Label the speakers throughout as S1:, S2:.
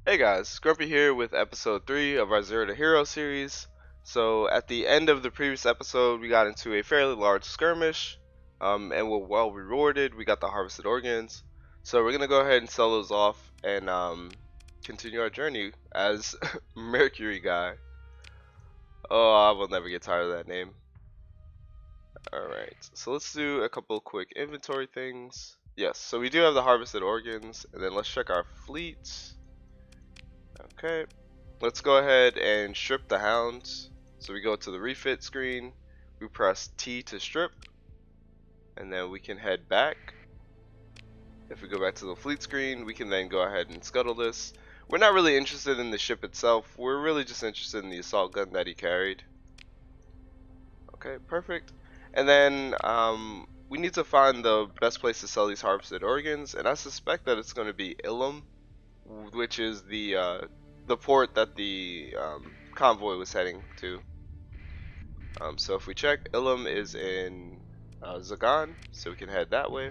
S1: Hey guys, Grumpy here with episode 3 of our Zero to Hero series. So at the end of the previous episode, we got into a fairly large skirmish, and we're well rewarded. We got the harvested organs. So we're going to go ahead and sell those off and continue our journey as Mercury guy. Oh, I will never get tired of that name. Alright, so let's do a couple quick inventory things. Yes, so we do have the harvested organs, and then let's check our fleets. Okay, let's go ahead and strip the hounds. So we go to the refit screen, we press T to strip, and then we can head back. If we go back to the fleet screen, we can then go ahead and scuttle this. We're not really interested in the ship itself, we're really just interested in the assault gun that he carried. Okay, perfect. And then we need to find the best place to sell these harvested organs, and I suspect that it's going to be Ilum, which is the port that the convoy was heading to. So if we check, Ilum is in Zagan, so we can head that way.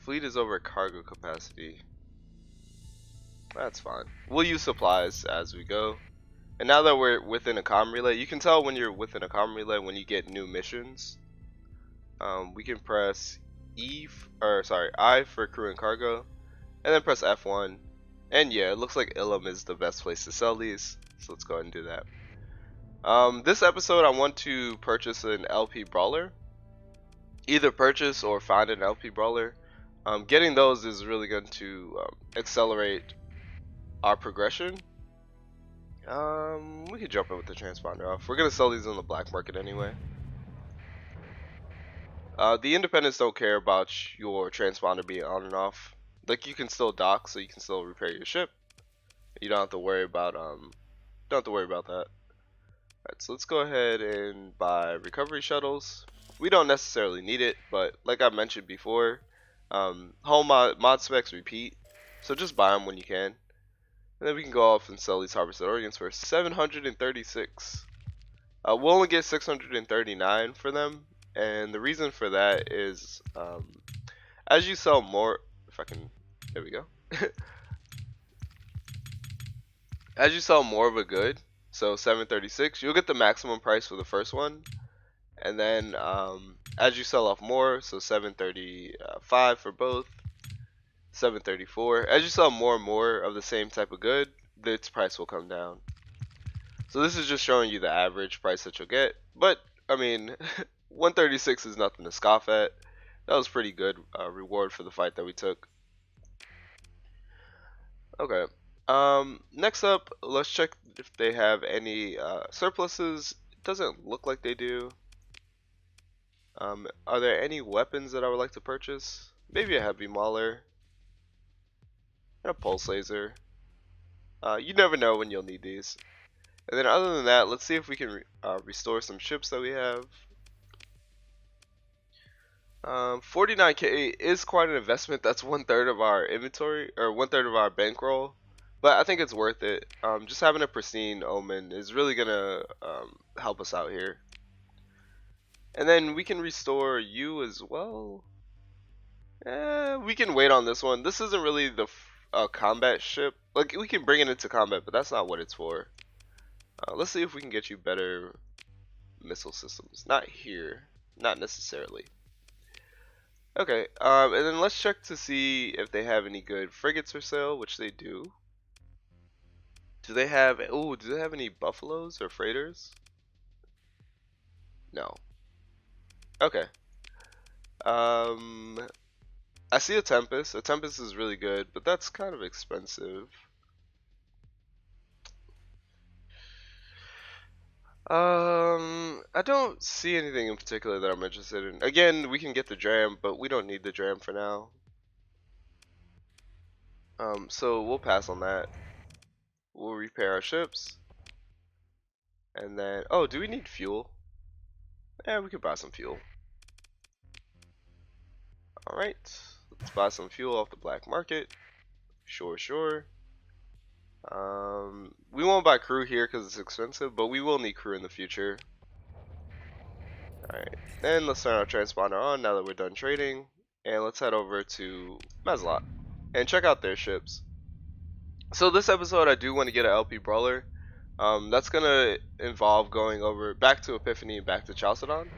S1: Fleet is over cargo capacity. That's fine. We'll use supplies as we go. And now that we're within a comm relay, you can tell when you're within a comm relay when you get new missions. We can press I for crew and cargo, and then press F1. And yeah, it looks like Ilum is the best place to sell these, so let's go ahead and do that. This episode I want to purchase an LP brawler. Either purchase or find an LP brawler. Getting those is really going to accelerate our progression. We could jump in with the transponder off. We're going to sell these on the black market anyway. The independents don't care about your transponder being on and off. Like, you can still dock, so you can still repair your ship. You don't have to worry about that. Alright, so let's go ahead and buy recovery shuttles. We don't necessarily need it, but like I mentioned before, home mod specs repeat, so just buy them when you can. And then we can go off and sell these harvested organs for 736. We'll only get 639 for them, and the reason for that is as you sell more, there we go. As you sell more of a good, so 736, you'll get the maximum price for the first one, and then as you sell off more, so 735 for both, 734, as you sell more and more of the same type of good, its price will come down. So this is just showing you the average price that you'll get, but I mean 136 is nothing to scoff at. That was pretty good reward for the fight that we took. Okay, next up, let's check if they have any surpluses. It doesn't look like they do. Are there any weapons that I would like to purchase? Maybe a heavy mauler and a pulse laser. You never know when you'll need these. And then other than that, let's see if we can restore some ships that we have. 49k is quite an investment. That's 1/3 of our inventory, or 1/3 of our bankroll. But I think it's worth it. Just having a pristine omen is really gonna help us out here. And then we can restore you as well. We can wait on this one. This isn't really the combat ship. Like, we can bring it into combat, but that's not what it's for. Let's see if we can get you better missile systems. Not here. Not necessarily. Okay, and then let's check to see if they have any good frigates for sale, which they do. Do they have any buffaloes or freighters? No. Okay. I see a Tempest. A Tempest is really good, but that's kind of expensive. I don't see anything in particular that I'm interested in. Again, we can get the dram, but we don't need the dram for now. So we'll pass on that. We'll repair our ships. And then, oh, do we need fuel? Yeah, we could buy some fuel. Alright, let's buy some fuel off the black market. Sure. We won't buy crew here because it's expensive, but we will need crew in the future. Alright, then let's turn our transponder on now that we're done trading. And let's head over to Mazlot. and check out their ships. So this episode, I do want to get an LP brawler. That's gonna involve going over back to Epiphany, back to Chalcedon.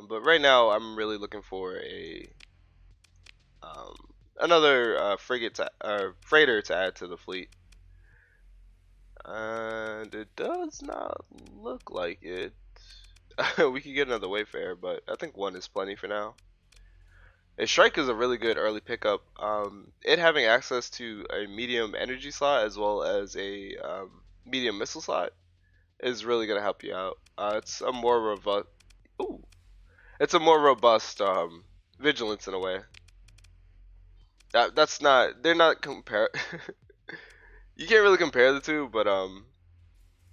S1: But right now, I'm really looking for a um, another freighter to add to the fleet. And it does not look like it. We could get another Wayfarer, but I think one is plenty for now. A Strike is a really good early pickup. It having access to a medium energy slot as well as a medium missile slot is really gonna help you out. It's a more robust. Ooh, it's a more robust vigilance in a way. That's not. They're not compare. You can't really compare the two, but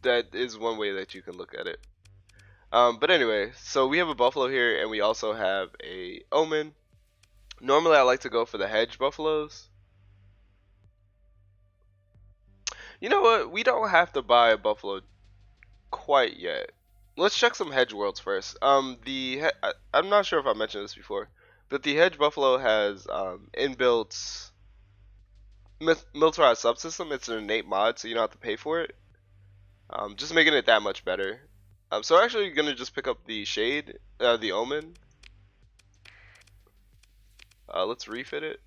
S1: that is one way that you can look at it. But anyway, so we have a Buffalo here, and we also have a Omen. Normally, I like to go for the hedge buffaloes. You know what? We don't have to buy a buffalo quite yet. Let's check some hedge worlds first. I'm not sure if I mentioned this before, but the hedge buffalo has inbuilt militarized subsystem. It's an innate mod, so you don't have to pay for it. Just making it that much better. So we're actually gonna just pick up the shade, the omen. Let's refit it.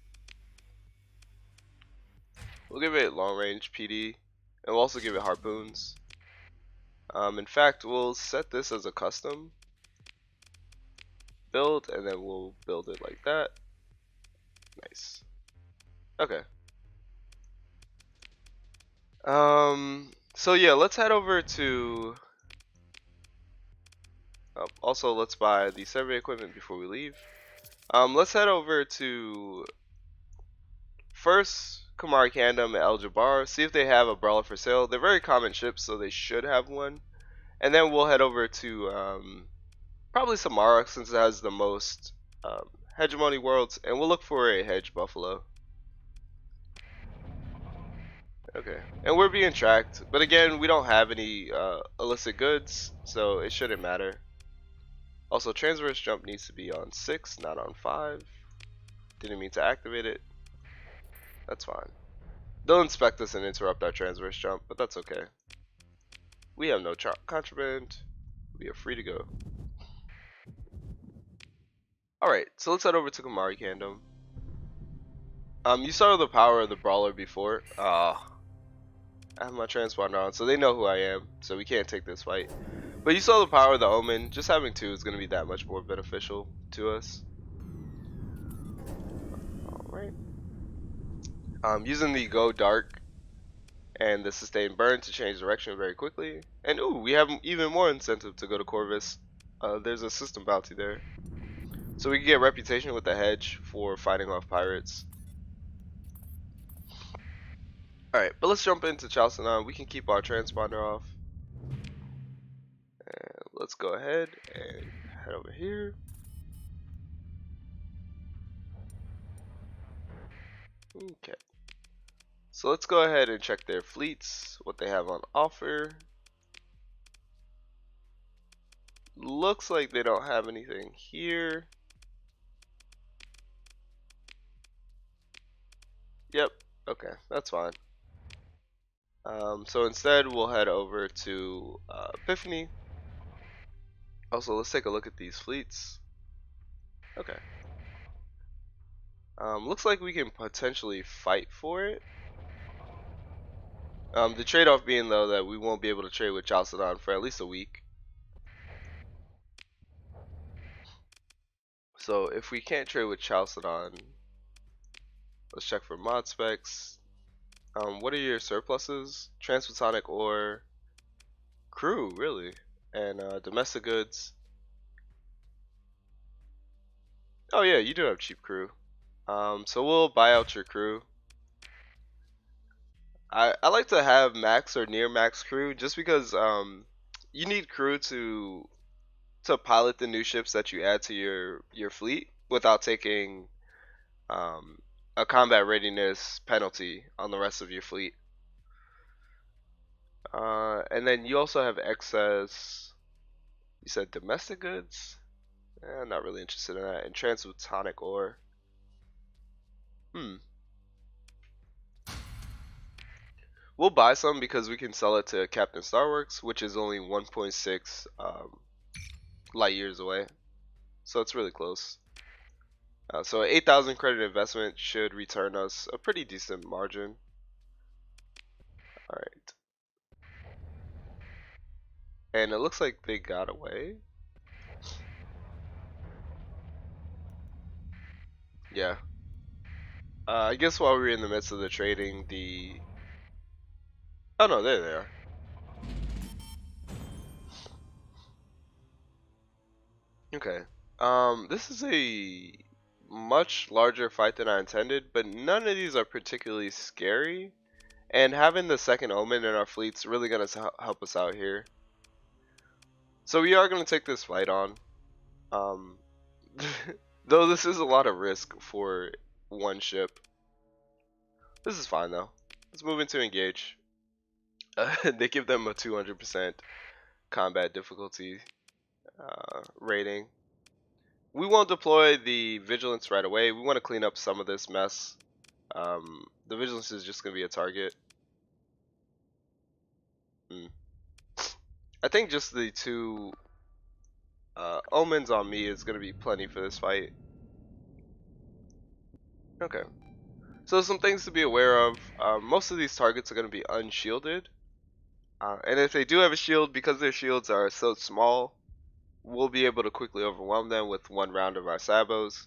S1: We'll give it long range PD, and we'll also give it harpoons. In fact, we'll set this as a custom build, and then we'll build it like that. Nice. Okay. So yeah, let's head over to. Also, let's buy the survey equipment before we leave. Let's head over to first Kamari Kandam and El Jabbar. See if they have a brawler for sale. They're very common ships, so they should have one. And then we'll head over to probably Samara, since it has the most hegemony worlds, and we'll look for a hedge buffalo. Okay, and we're being tracked, but again, we don't have any illicit goods, so it shouldn't matter. Also, transverse jump needs to be on 6, not on 5. Didn't mean to activate it. That's fine. They'll inspect us and interrupt our transverse jump, but that's okay. We have no contraband. We are free to go. Alright, so let's head over to Kamari Kandam. You saw the power of the brawler before. I have my transponder on, so they know who I am, so we can't take this fight. But you saw the power of the omen. Just having 2 is going to be that much more beneficial to us. Alright. Using the go dark and the sustained burn to change direction very quickly. And ooh, we have even more incentive to go to Corvus. There's a system bounty there. So we can get reputation with the hedge for fighting off pirates. Alright, but let's jump into Chalcedon. We can keep our transponder off. And let's go ahead and head over here. Okay. So let's go ahead and check their fleets, what they have on offer. Looks like they don't have anything here. Yep, okay, that's fine. So instead we'll head over to Epiphany. Also, let's take a look at these fleets. Okay. Looks like we can potentially fight for it. The trade-off being though that we won't be able to trade with Chalcedon for at least a week. So if we can't trade with Chalcedon, let's check for mod specs. What are your surpluses? Transphotonic ore, crew, really, and domestic goods. Oh yeah, you do have cheap crew. So we'll buy out your crew. I like to have max or near max crew just because you need crew to pilot the new ships that you add to your fleet without taking a combat readiness penalty on the rest of your fleet. And then you also have excess. You said domestic goods. I'm not really interested in that. And transphotonic ore. Hmm. We'll buy some because we can sell it to Captain Starworks, which is only 1.6 light years away. So it's really close. So 8,000 credit investment should return us a pretty decent margin. Alright. And it looks like they got away. Yeah. I guess while we were in the midst of the trading, oh no, there they are. Okay. This is a much larger fight than I intended, but none of these are particularly scary. And having the second Omen in our fleet's really gonna help us out here. So we are gonna take this fight on. Um, though this is a lot of risk for one ship. This is fine though. Let's move into engage. They give them a 200% combat difficulty rating. We won't deploy the vigilance right away. We want to clean up some of this mess. The vigilance is just gonna be a target. I think just the two omens on me is gonna be plenty for this fight. Okay. So some things to be aware of. Most of these targets are gonna be unshielded. And if they do have a shield, because their shields are so small, we'll be able to quickly overwhelm them with one round of our sabos.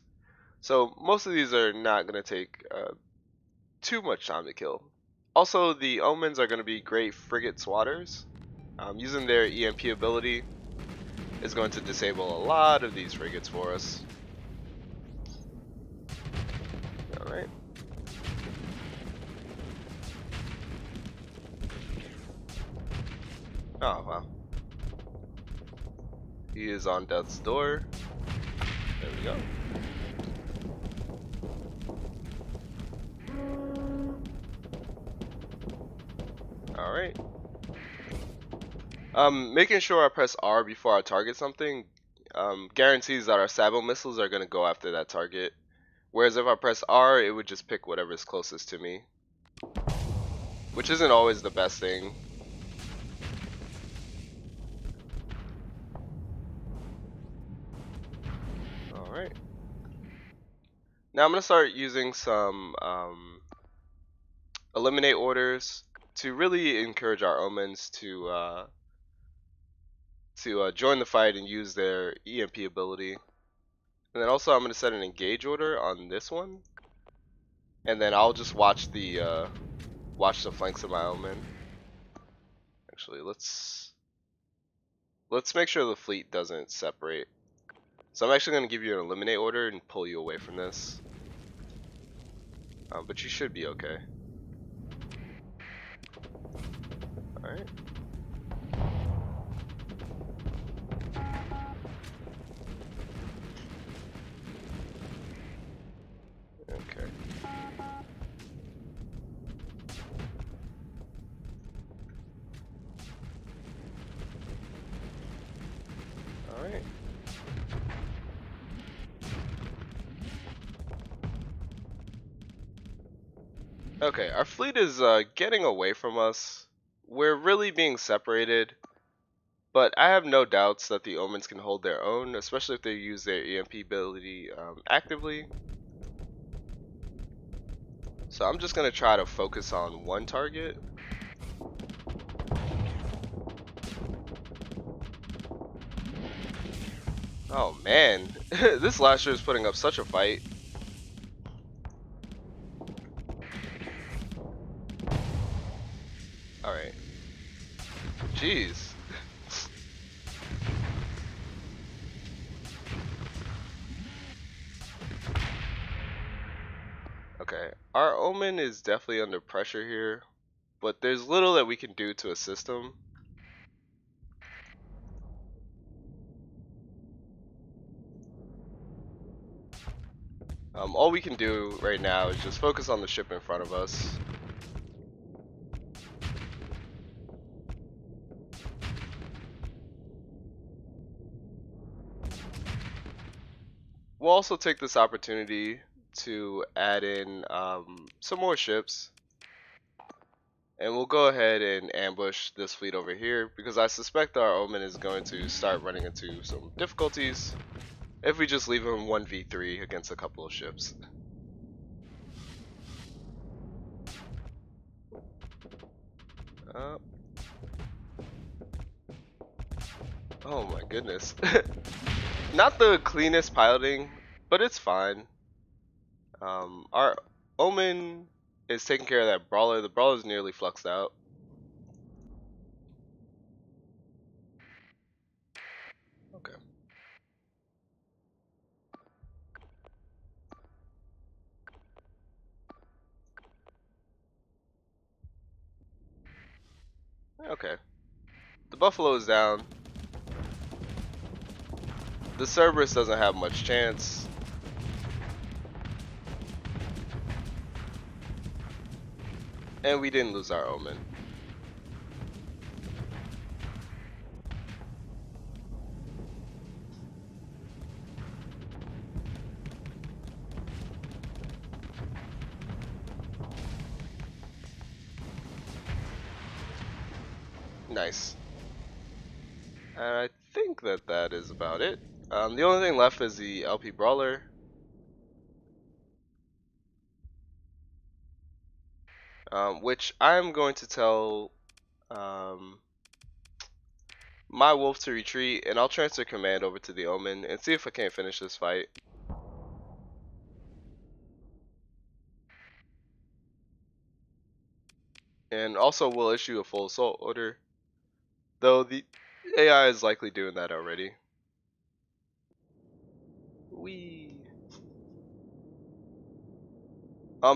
S1: So most of these are not going to take too much time to kill. Also, the omens are going to be great frigate swatters. Using their EMP ability is going to disable a lot of these frigates for us. Alright. Oh, wow. He is on death's door. There we go. Alright. Making sure I press R before I target something guarantees that our Sabo missiles are going to go after that target. Whereas if I press R, it would just pick whatever's closest to me. Which isn't always the best thing. Alright. Now I'm going to start using some eliminate orders to really encourage our omens to join the fight and use their EMP ability. And then also I'm going to set an engage order on this one. And then I'll just watch the flanks of my omen. Actually, let's make sure the fleet doesn't separate. So I'm actually going to give you an eliminate order and pull you away from this. But you should be okay. Alright. Okay. Alright. Okay, our fleet is getting away from us. We're really being separated. But I have no doubts that the omens can hold their own, especially if they use their EMP ability actively. So I'm just going to try to focus on one target. Oh man, this Lasher is putting up such a fight. Alright. Jeez. Okay, our Omen is definitely under pressure here, but there's little that we can do to assist him. All we can do right now is just focus on the ship in front of us. We'll also take this opportunity to add in some more ships. And we'll go ahead and ambush this fleet over here because I suspect our Omen is going to start running into some difficulties if we just leave him 1v3 against a couple of ships. Oh my goodness. Not the cleanest piloting, but it's fine. Our Omen is taking care of that brawler. The brawler is nearly fluxed out. Okay. Okay. The Buffalo is down. The Cerberus doesn't have much chance. And we didn't lose our Omen. Nice. And I think that is about it. The only thing left is the LP Brawler. Which I'm going to tell my wolf to retreat, and I'll transfer command over to the Omen and see if I can't finish this fight. And also we'll issue a full assault order, though the AI is likely doing that already.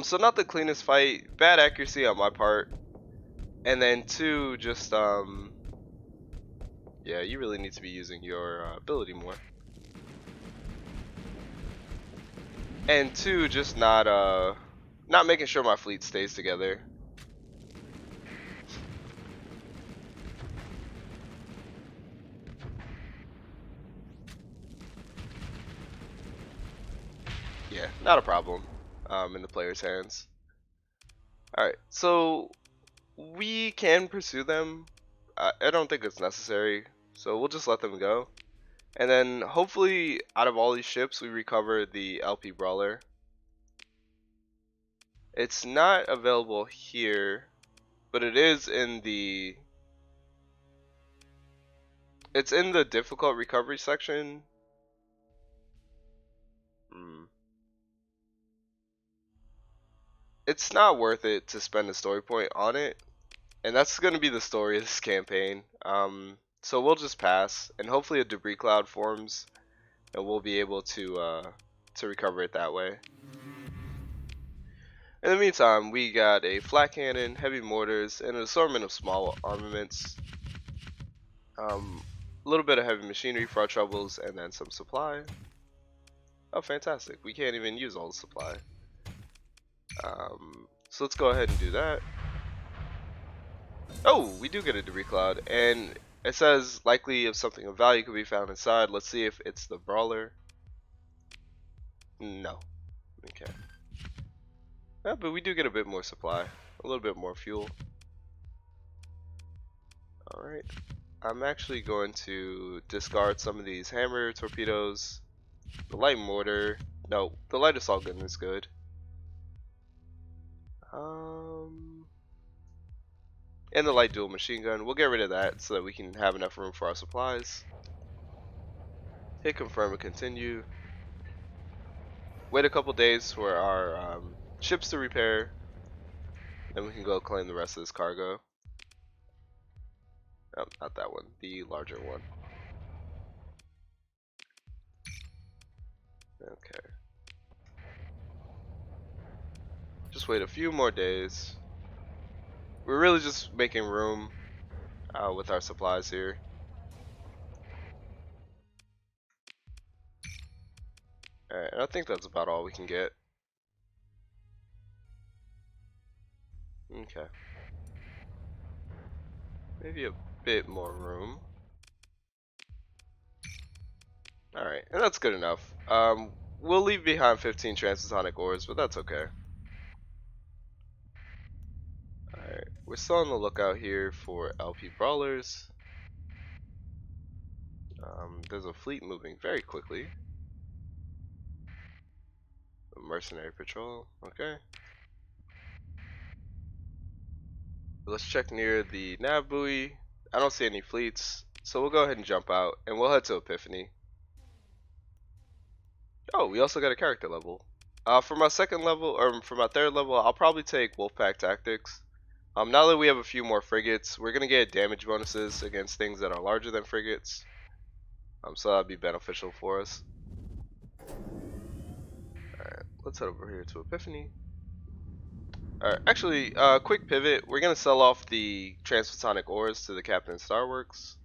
S1: So not the cleanest fight, bad accuracy on my part, and then two, just yeah, you really need to be using your ability more. And two, just not making sure my fleet stays together. Yeah, not a problem in the player's hands. Alright, so we can pursue them. I don't think it's necessary, so we'll just let them go. And then hopefully out of all these ships we recover the LP Brawler. It's not available here, but it is in the difficult recovery section. It's not worth it to spend a story point on it, and that's going to be the story of this campaign. So we'll just pass, and hopefully a debris cloud forms, and we'll be able to recover it that way. In the meantime, we got a flat cannon, heavy mortars, and an assortment of small armaments. A little bit of heavy machinery for our troubles, and then some supply. Oh, fantastic. We can't even use all the supply. So let's go ahead and do that. Oh, we do get a debris cloud, and it says likely if something of value could be found inside. Let's see if it's the brawler. No. Okay. Yeah, but we do get a bit more supply, a little bit more fuel. Alright. I'm actually going to discard some of these hammer torpedoes. The light mortar. No, the light assault gun is good. And the light dual machine gun. We'll get rid of that so that we can have enough room for our supplies. Hit confirm and continue. Wait a couple days for our ships to repair. Then we can go claim the rest of this cargo. Oh, not that one, the larger one. Okay. Just wait a few more days. We're really just making room with our supplies here. Alright, and I think that's about all we can get. Okay. Maybe a bit more room. Alright, and that's good enough. we'll leave behind 15 transatonic ores, but that's okay. Alright, we're still on the lookout here for LP brawlers. There's a fleet moving very quickly. A mercenary patrol, okay. Let's check near the nav buoy. I don't see any fleets, so we'll go ahead and jump out, and we'll head to Epiphany. Oh, we also got a character level. For my second level, or for my third level, I'll probably take Wolfpack Tactics. Now that we have a few more frigates, we're gonna get damage bonuses against things that are larger than frigates. So that'll be beneficial for us. Alright, let's head over here to Epiphany. Alright, actually, quick pivot. We're gonna sell off the transphotonic ores to the Captain Starworks.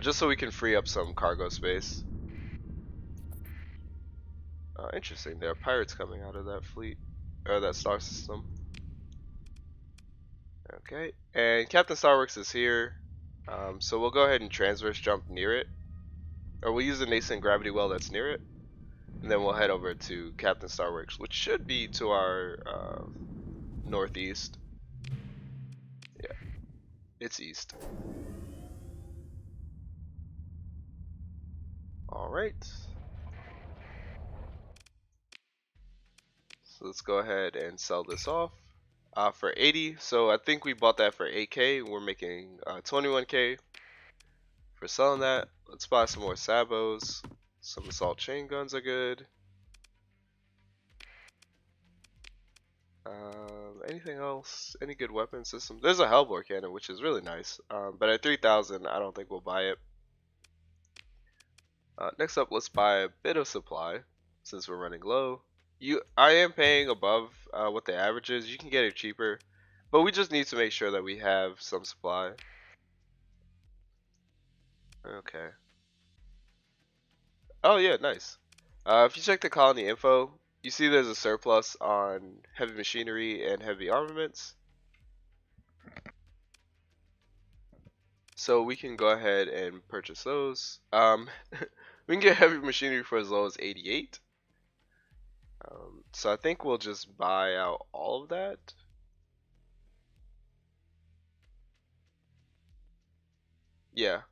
S1: Just so we can free up some cargo space. Interesting, there are pirates coming out of that fleet, or that star system. Okay, and Captain Starworks is here. So we'll go ahead and transverse jump near it. Or we'll use the nascent gravity well that's near it. And then we'll head over to Captain Starworks, which should be to our northeast. Yeah, it's east. Alright. So let's go ahead and sell this off for 80. So I think we bought that for 8k. We're making 21k for selling that. Let's buy some more sabos. Some assault chain guns are good. Anything else? Any good weapon system? There's a Hellbore cannon, which is really nice. But at 3,000, I don't think we'll buy it. Next up, let's buy a bit of supply since we're running low. I am paying above what the average is. You can get it cheaper, but we just need to make sure that we have some supply. Okay. Oh yeah, nice. If you check the colony info, you see there's a surplus on heavy machinery and heavy armaments. So we can go ahead and purchase those. We can get heavy machinery for as low as 88. So I think we'll just buy out all of that. Yeah.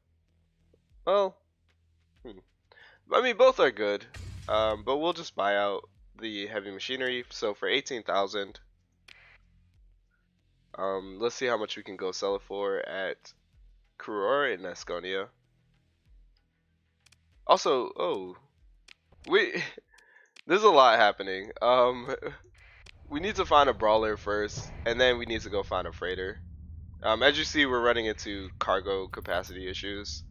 S1: Well, I mean, both are good. But we'll just buy out the heavy machinery. So for 18,000, let's see how much we can go sell it for at Kuror in Asconia. Also, oh, there's a lot happening. We need to find a brawler first, and then we need to go find a freighter. As you see, we're running into cargo capacity issues.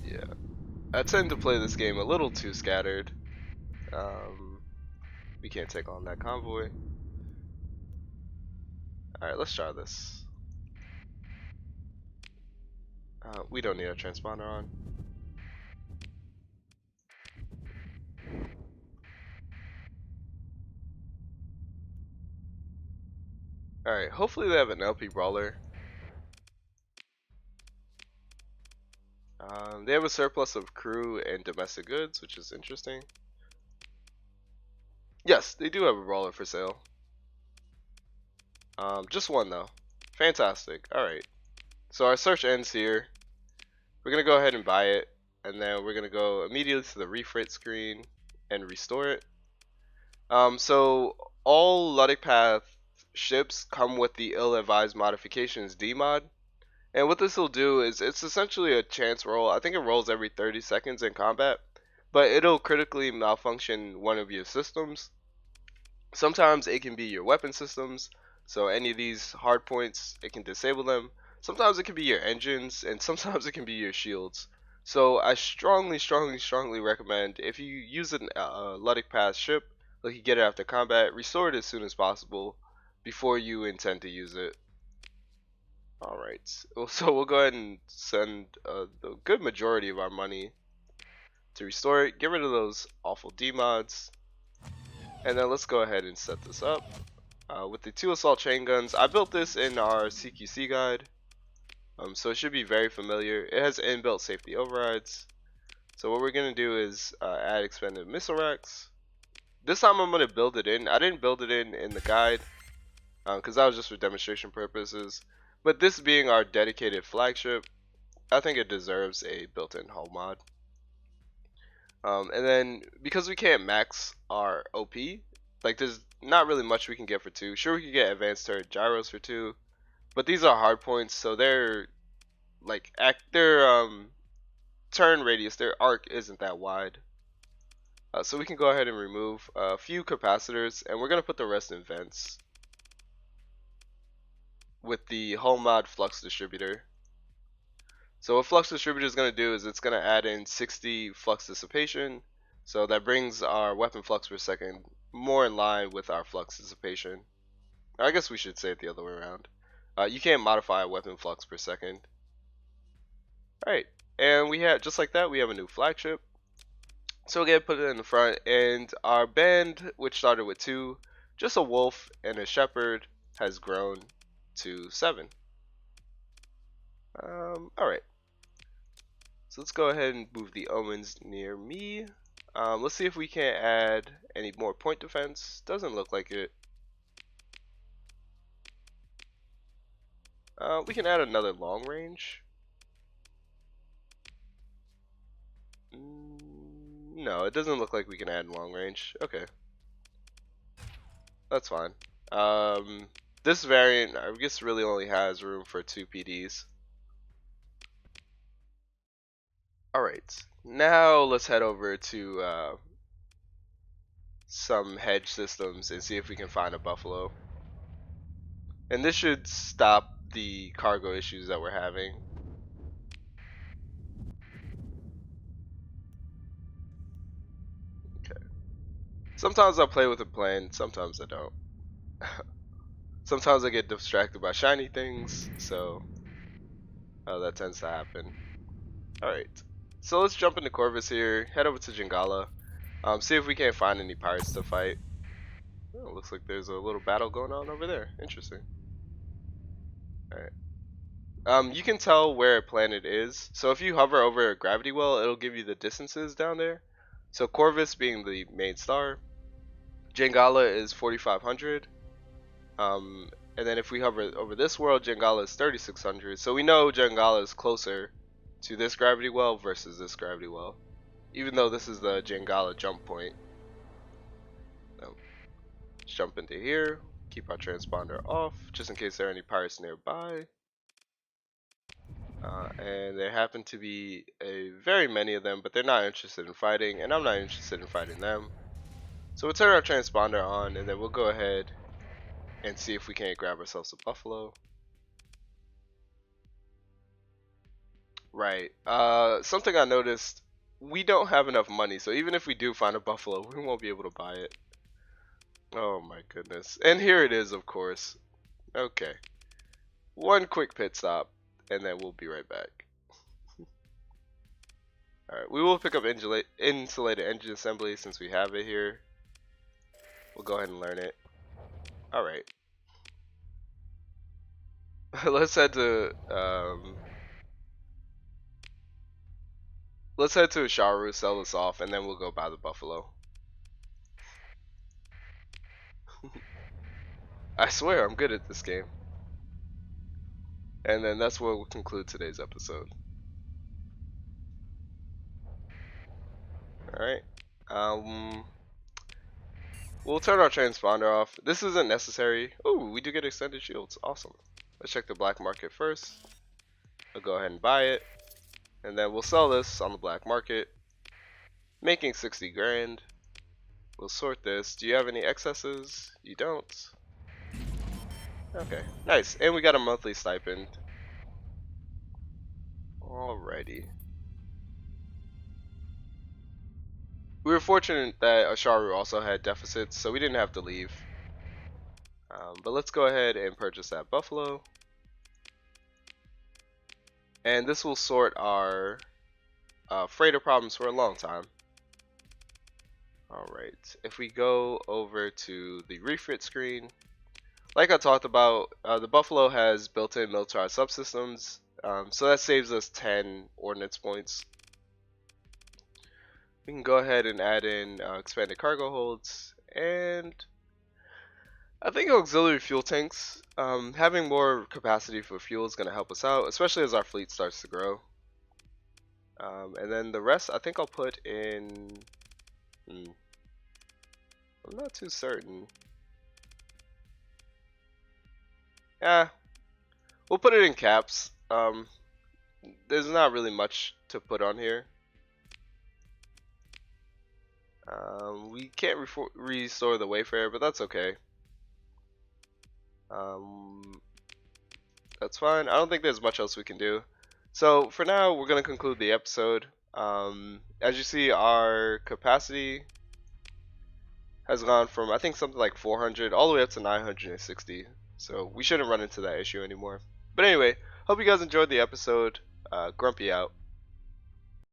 S1: Yeah, I tend to play this game a little too scattered. We can't take on that convoy. Alright, let's try this. We don't need a transponder on. Alright, hopefully they have an LP brawler. They have a surplus of crew and domestic goods, which is interesting. Yes, they do have a brawler for sale. Just one though. Fantastic. Alright. So our search ends here. We're gonna go ahead and buy it, and then we're gonna go immediately to the refit screen and restore it. So all Luddic Path ships come with the ill-advised modifications DMod. And what this will do is it's essentially a chance roll. I think it rolls every 30 seconds in combat, but it'll critically malfunction one of your systems. Sometimes it can be your weapon systems, so any of these hard points, it can disable them. Sometimes it can be your engines, and sometimes it can be your shields. So I strongly recommend if you use an Luddic Path ship, like you get it after combat, restore it as soon as possible before you intend to use it. Alright, so we'll go ahead and send the good majority of our money to restore it, get rid of those awful DMods, and then let's go ahead and set this up. with the 2 assault chain guns. I built this in our CQC guide, so it should be very familiar. It has inbuilt safety overrides. So what we're going to do is add expanded missile racks. This time I'm going to build it in. I didn't build it in the guide because that was just for demonstration purposes. But this being our dedicated flagship, I think it deserves a built-in hull mod. And then because we can't max our OP, like there's not really much we can get for 2. Sure, we could get advanced turret gyros for 2, but these are hard points, so their like their turn radius, their arc isn't that wide. So we can go ahead and remove a few capacitors, and we're gonna put the rest in vents with the hull mod flux distributor. So what flux distributor is going to do is it's going to add in 60 flux dissipation, so that brings our weapon flux per second more in line with our flux dissipation. I guess we should say it the other way around. You can't modify a weapon flux per second. Alright, and we have, just like that, we have a new flagship. So we'll put it in the front, and our band, which started with 2, just a wolf and a shepherd, has grown to 7. Alright. So let's go ahead and move the omens near me. Let's see if we can't add any more point defense. Doesn't look like it. We can add another long range. No, it doesn't look like we can add long range. Okay. That's fine. This variant, I guess, really only has room for 2 PDs. Alright, now let's head over to some hedge systems and see if we can find a buffalo. And this should stop the cargo issues that we're having. Okay. Sometimes I'll play with a plan, sometimes I don't. Sometimes I get distracted by shiny things, so that tends to happen. Alright. So let's jump into Corvus here, head over to Jingala, see if we can't find any pirates to fight. Oh, looks like there's a little battle going on over there. Interesting. Alright. You can tell where a planet is. So if you hover over a gravity well, it'll give you the distances down there. So Corvus being the main star, Jingala is 4,500. And then if we hover over this world, Jingala is 3,600. So we know Jingala is closer to this gravity well versus this gravity well, even though this is the Jingala jump point. So, let's jump into here, keep our transponder off just in case there are any pirates nearby. And there happen to be very many of them, but they're not interested in fighting, and I'm not interested in fighting them. So we'll turn our transponder on, and then we'll go ahead and see if we can't grab ourselves a buffalo. Right. Something I noticed, we don't have enough money, so even if we do find a buffalo, we won't be able to buy it. Oh my goodness. And here it is, of course. Okay. One quick pit stop, and then we'll be right back. Alright, we will pick up insulated engine assembly since we have it here. We'll go ahead and learn it. Alright. Let's head to Sharu, sell this off, and then we'll go buy the buffalo. I swear I'm good at this game. And then that's where we'll conclude today's episode. Alright. We'll turn our transponder off. This isn't necessary. Oh, we do get extended shields. Awesome. Let's check the black market first. We'll go ahead and buy it. And then we'll sell this on the black market, making 60 grand. We'll sort this. Do you have any excesses? You don't. Okay, nice. And we got a monthly stipend. Alrighty. We were fortunate that Asharu also had deficits, so we didn't have to leave. But let's go ahead and purchase that buffalo. And this will sort our freighter problems for a long time. Alright, if we go over to the refit screen, like I talked about, the Buffalo has built-in militarized subsystems, so that saves us 10 ordnance points. We can go ahead and add in expanded cargo holds, and I think auxiliary fuel tanks. Having more capacity for fuel is going to help us out, especially as our fleet starts to grow. And then the rest, I think I'll put in. I'm not too certain. Yeah, we'll put it in caps. There's not really much to put on here. We can't restore the Wayfarer, but that's okay. That's fine. I don't think there's much else we can do. So for now, we're gonna conclude the episode. As you see, our capacity has gone from, I think, something like 400 all the way up to 960. So we shouldn't run into that issue anymore. But anyway, hope you guys enjoyed the episode. Grumpy out.